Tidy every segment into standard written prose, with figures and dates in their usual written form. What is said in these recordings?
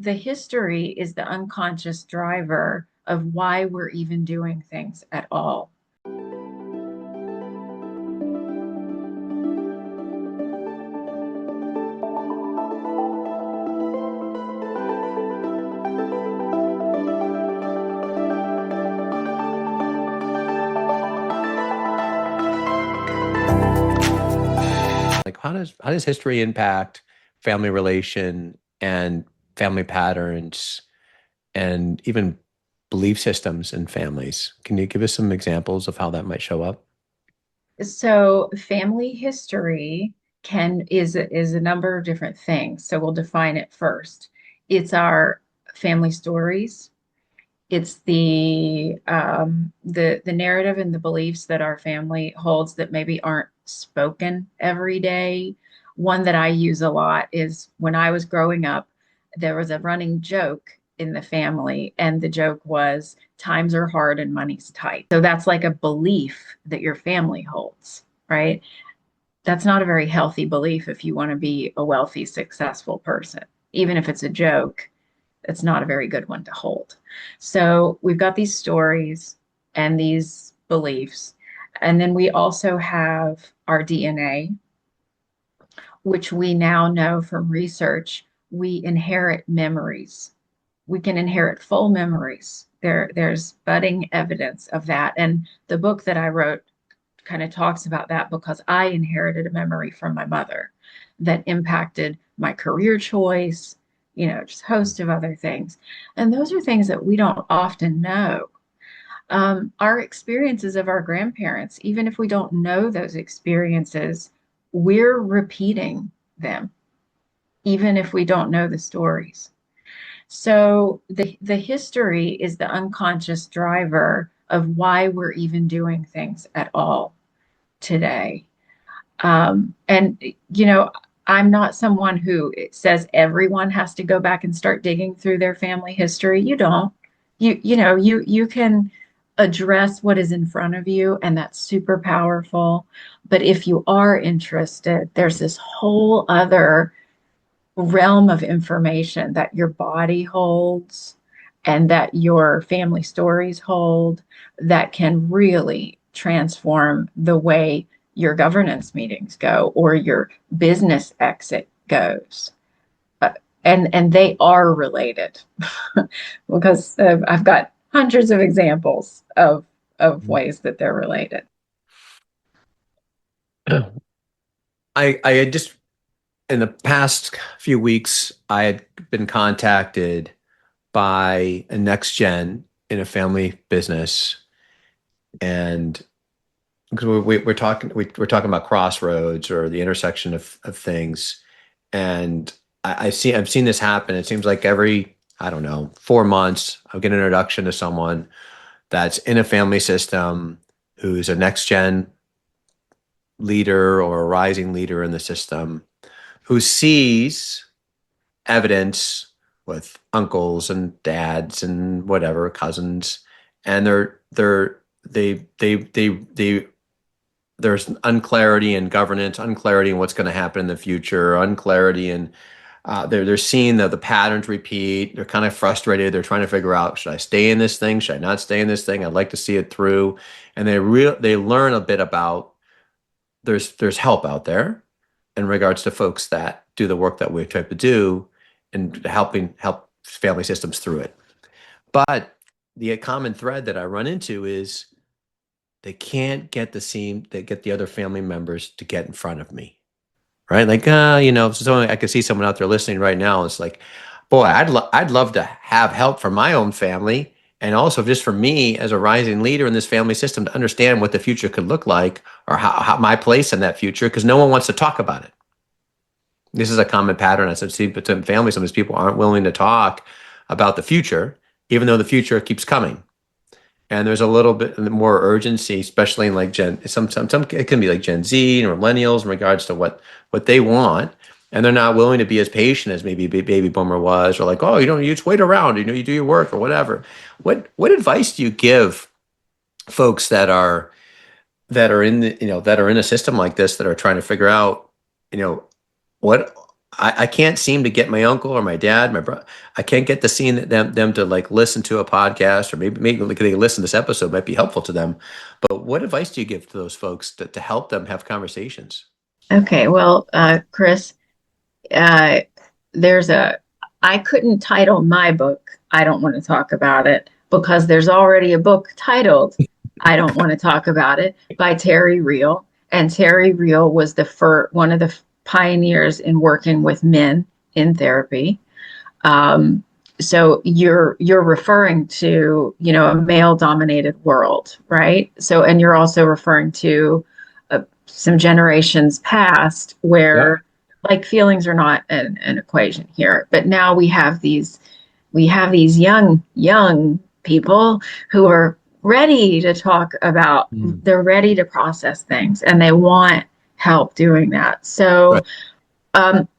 the history is the unconscious driver of why we're even doing things at all. Like, how does history impact family relation and family patterns and even belief systems in families? Can you give us some examples of how that might show up? So family history is a number of different things. So we'll define it first. It's our family stories. It's the narrative and the beliefs that our family holds that maybe aren't spoken every day. One that I use a lot is when I was growing up, there was a running joke in the family, and the joke was times are hard and money's tight. So that's like a belief that your family holds, right? That's not a very healthy belief if you want to be a wealthy, successful person. Even if it's a joke, it's not a very good one to hold. So we've got these stories and these beliefs. And then we also have our DNA, which we now know from research, we inherit memories. We can inherit full memories. There's budding evidence of that. And the book that I wrote kind of talks about that because I inherited a memory from my mother that impacted my career choice, just a host of other things. And those are things that we don't often know. Our experiences of our grandparents, even if we don't know those experiences, we're repeating them, even if we don't know the stories. So the history is the unconscious driver of why we're even doing things at all today. And I'm not someone who says everyone has to go back and start digging through their family history. You don't. You can address what is in front of you, and that's super powerful. But if you are interested, there's this whole other realm of information that your body holds and that your family stories hold that can really transform the way your governance meetings go or your business exit goes. And they are related because I've got hundreds of examples of ways that they're related. I had just in the past few weeks, I had been contacted by a next gen in a family business, and because we're talking about crossroads or the intersection of things, and I've seen this happen. It seems like every, I don't know, 4 months, I'll get an introduction to someone that's in a family system who's a next gen leader or a rising leader in the system who sees evidence with uncles and dads and whatever cousins, and they there's unclarity in governance, unclarity in what's going to happen in the future, unclarity in they're seeing that the patterns repeat. They're kind of frustrated. They're trying to figure out, should I stay in this thing? Should I not stay in this thing? I'd like to see it through. And they learn a bit about there's help out there in regards to folks that do the work that we try to do and help family systems through it. But the common thread that I run into is they can't get the other family members to get in front of me. Right? Like, so I could see someone out there listening right now. It's like, boy, I'd love to have help from my own family, and also just for me as a rising leader in this family system to understand what the future could look like or how my place in that future, because no one wants to talk about it. This is a common pattern I see between families. Sometimes people aren't willing to talk about the future, even though the future keeps coming. And there's a little bit more urgency, especially in like some it can be like Gen Z and millennials in regards to what they want, and they're not willing to be as patient as maybe baby boomer was, or like, oh, you just wait around, you do your work or whatever. What advice do you give folks that are in a system like this that are trying to figure out, you know, what I can't seem to get my uncle or my dad, my brother. I can't get to seeing them to like listen to a podcast, or maybe they listen to this episode might be helpful to them. But what advice do you give to those folks to help them have conversations? Okay, well, Chris, uh, there's a, I couldn't title my book, I Don't Want to Talk About It, because there's already a book titled I Don't Want to Talk About It by Terry Real. And Terry Real was one of the pioneers in working with men in therapy. Um, so you're referring to, a male dominated world, right? So, and you're also referring to some generations past Yeah. where like feelings are not an equation here, but now we have these young people who are ready to talk about, Mm. they're ready to process things and they want help doing that. Right. So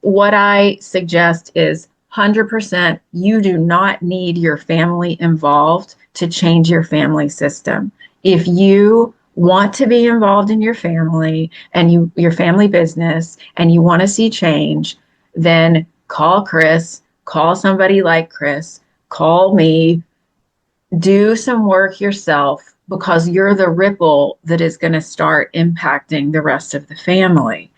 what I suggest is 100% you do not need your family involved to change your family system. If you want to be involved in your family and your family business and you want to see change, then call Chris, call somebody like Chris, call me, do some work yourself because you're the ripple that is going to start impacting the rest of the family.